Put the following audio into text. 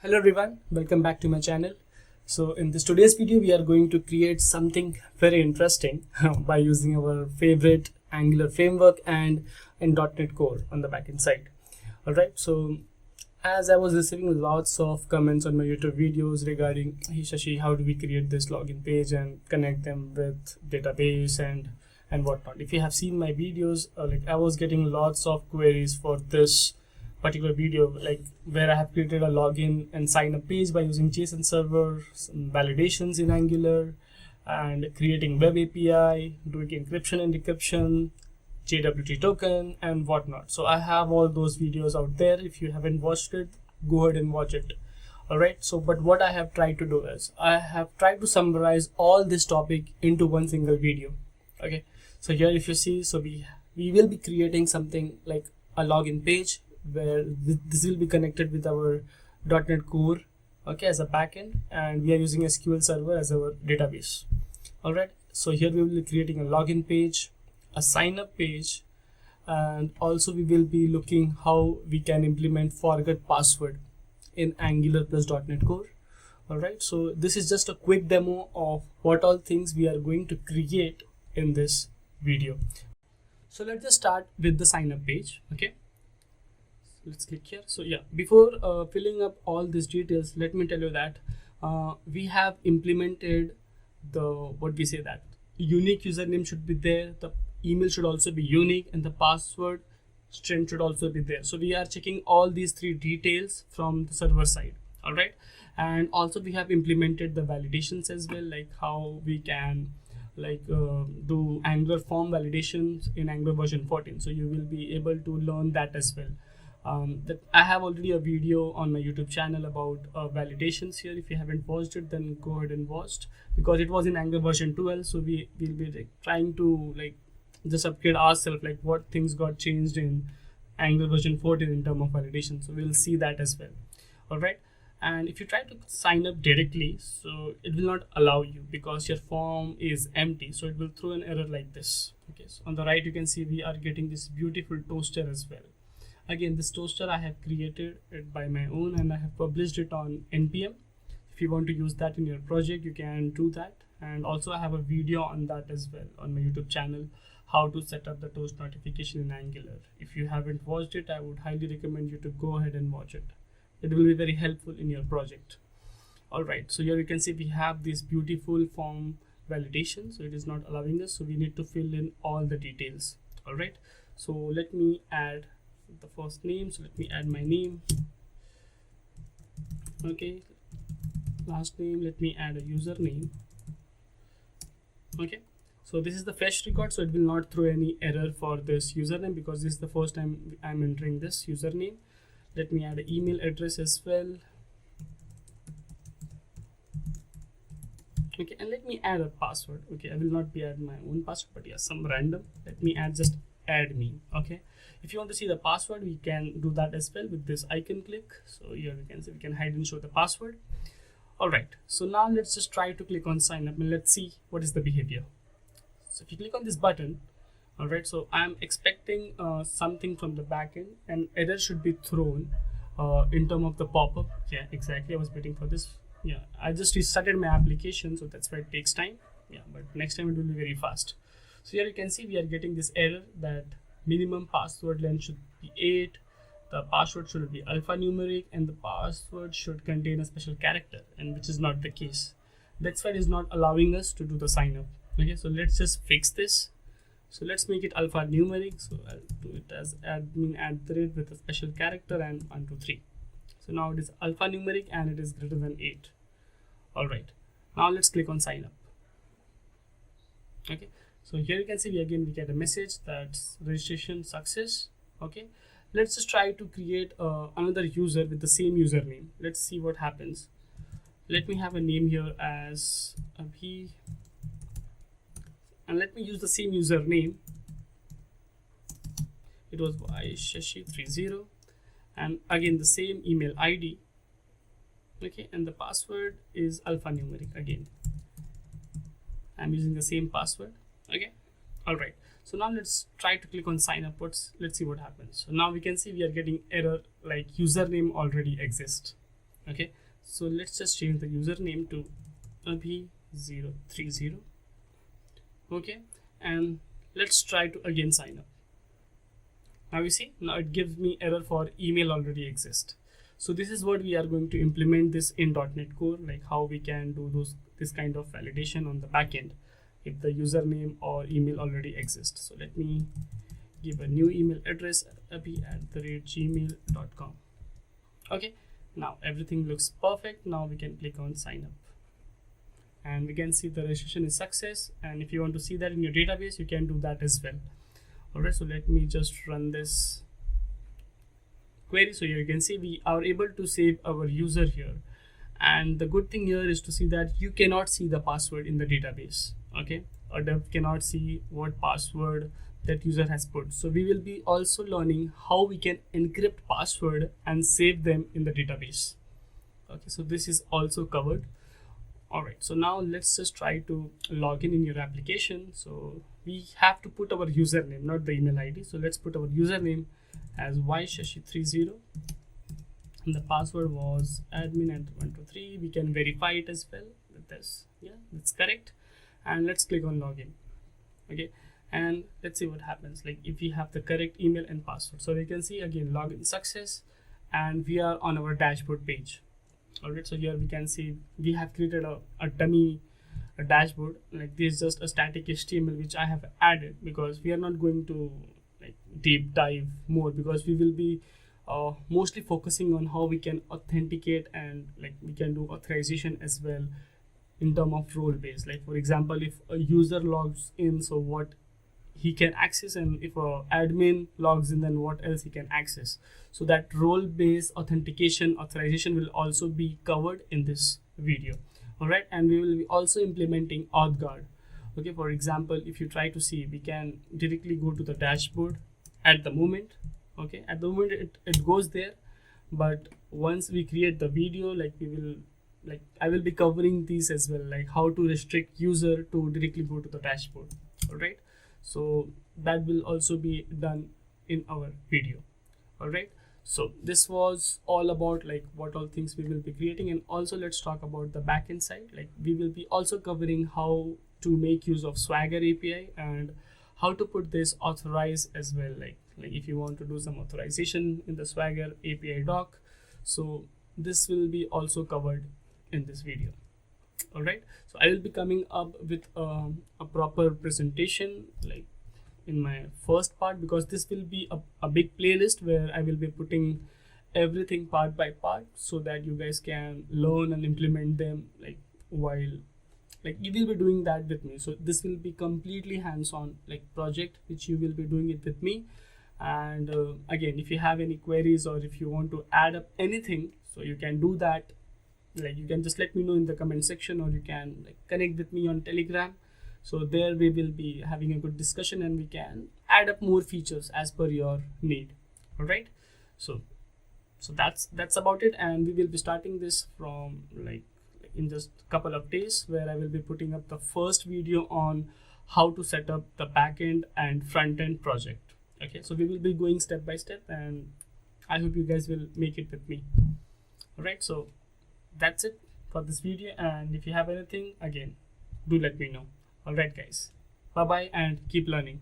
Hello everyone, welcome back to my channel. So in this today's video we are going to create something very interesting by using our favorite Angular framework and .NET Core on the backend side. Alright, so as I was receiving lots of comments on my YouTube videos regarding, hey Shashi, how do we create this login page and connect them with database and whatnot. If you have seen my videos, I was getting lots of queries for this particular video, like where I have created a login and sign up page by using JSON server, some validations in Angular, and creating web API, doing encryption and decryption, JWT token, and whatnot. So I have all those videos out there. If you haven't watched it, go ahead and watch it. Alright, so but what I have tried to do is I have tried to summarize all this topic into one single video. Okay, so here if you see, so we will be creating something like a login page where this will be connected with our .NET Core, okay, as a backend, and we are using SQL Server as our database. All right, so here we will be creating a login page, a sign up page, and also we will be looking how we can implement forget password in Angular plus .NET Core. All right, so this is just a quick demo of what all things we are going to create in this video. So let's just start with the sign up page. Okay, let's click here. So yeah, before filling up all these details, let me tell you that we have implemented the unique username should be there, the email should also be unique, and the password string should also be there. So we are checking all these three details from the server side. All right, and also we have implemented the validations as well, like how we can do Angular form validations in Angular version 14. So you will be able to learn that as well. That I have already a video on my YouTube channel about validations here. If you haven't watched it, then go ahead and watch, because it was in Angular version 12. So we will be trying to just upgrade ourselves, like what things got changed in Angular version 14 in terms of validation. So we'll see that as well. All right, and if you try to sign up directly, so it will not allow you because your form is empty. So it will throw an error like this. Okay, so on the right you can see we are getting this beautiful toaster as well. Again, this toaster I have created it by my own and I have published it on NPM. If you want to use that in your project, you can do that. And also I have a video on that as well on my YouTube channel, how to set up the toast notification in Angular. If you haven't watched it, I would highly recommend you to go ahead and watch it. It will be very helpful in your project. All right, so here you can see we have this beautiful form validation. So it is not allowing us, so we need to fill in all the details. All right, so let me add the first name. So let me add my name. Okay, last name, let me add a username. Okay, so this is the fetch record, so it will not throw any error for this username because this is the first time I'm entering this username. Let me add an email address as well. Okay, and let me add a password. Okay, I will not be adding my own password, but yeah, some random. Let me add just admin. Okay, if you want to see the password, we can do that as well with this icon click. So here we can see we can hide and show the password. All right, so now let's just try to click on sign up and let's see what is the behavior. So if you click on this button, all right, so I'm expecting something from the backend, and error should be thrown in terms of the pop-up. Yeah, exactly, I was waiting for this. Yeah, I just restarted my application, so that's why it takes time. Yeah, but next time it will be very fast. So here you can see we are getting this error that minimum password length should be 8, the password should be alphanumeric, and the password should contain a special character, and which is not the case. That's why it is not allowing us to do the sign up. Okay, so let's just fix this. So let's make it alphanumeric. So I'll do it as admin @ with a special character and 1 2 3. So now it is alphanumeric and it is greater than 8. All right, now let's click on sign up. Okay, so here you can see we get a message that registration success. Okay, let's just try to create another user with the same username. Let's see what happens. Let me have a name here as Abhi, and let me use the same username. It was Shashi30, and again the same email ID. Okay, and the password is alphanumeric. Again, I'm using the same password. Okay, all right, so now let's try to click on sign up. Let's see what happens. So now we can see we are getting error like username already exists. Okay, so let's just change the username to abhi030. Okay, and let's try to again sign up. Now you see, now it gives me error for email already exists. So this is what we are going to implement this in .NET Core, like how we can do this kind of validation on the backend if the username or email already exists. So let me give a new email address, abhi@gmail.com. Okay, now everything looks perfect. Now we can click on sign up and we can see the registration is success. And if you want to see that in your database, you can do that as well. Alright, so let me just run this query. So here you can see we are able to save our user here. And the good thing here is to see that you cannot see the password in the database. Okay, a dev cannot see what password that user has put. So we will be also learning how we can encrypt password and save them in the database. Okay, so this is also covered. All right, so now let's just try to log in your application. So we have to put our username, not the email ID. So let's put our username as yshashi30 and the password was admin@123. We can verify it as well with this. Yeah, that's correct. And let's click on login. Okay, and let's see what happens, like if we have the correct email and password. So we can see again login success and we are on our dashboard page. Alright, so here we can see we have created a dummy dashboard. Like this is just a static HTML which I have added because we are not going to like deep dive more, because we will be mostly focusing on how we can authenticate and like we can do authorization as well in terms of role based. Like for example, if a user logs in, so what he can access, and if a admin logs in, then what else he can access. So that role based authentication authorization will also be covered in this video. All right, and we will be also implementing AuthGuard. Okay, for example, if you try to see, we can directly go to the dashboard at the moment. Okay, at the moment it goes there, but once we create the video, like we will, like I will be covering these as well, like how to restrict user to directly go to the dashboard. All right, so that will also be done in our video. All right, so this was all about like what all things we will be creating, and also let's talk about the backend side. Like we will be also covering how to make use of Swagger API and how to put this authorize as well, like if you want to do some authorization in the Swagger API doc. So this will be also covered in this video. All right, so I will be coming up with a proper presentation like in my first part, because this will be a big playlist where I will be putting everything part by part so that you guys can learn and implement them like while like you will be doing that with me. So this will be completely hands-on like project which you will be doing it with me. And again, if you have any queries or if you want to add up anything, so you can do that. Like you can just let me know in the comment section, or you can like connect with me on Telegram. So there we will be having a good discussion and we can add up more features as per your need. All right, so that's about it, and we will be starting this from like in just a couple of days, where I will be putting up the first video on how to set up the backend and front end project. Okay, so we will be going step by step, and I hope you guys will make it with me. All right, so that's it for this video, and if you have anything, again, do let me know. All right guys, bye bye and keep learning.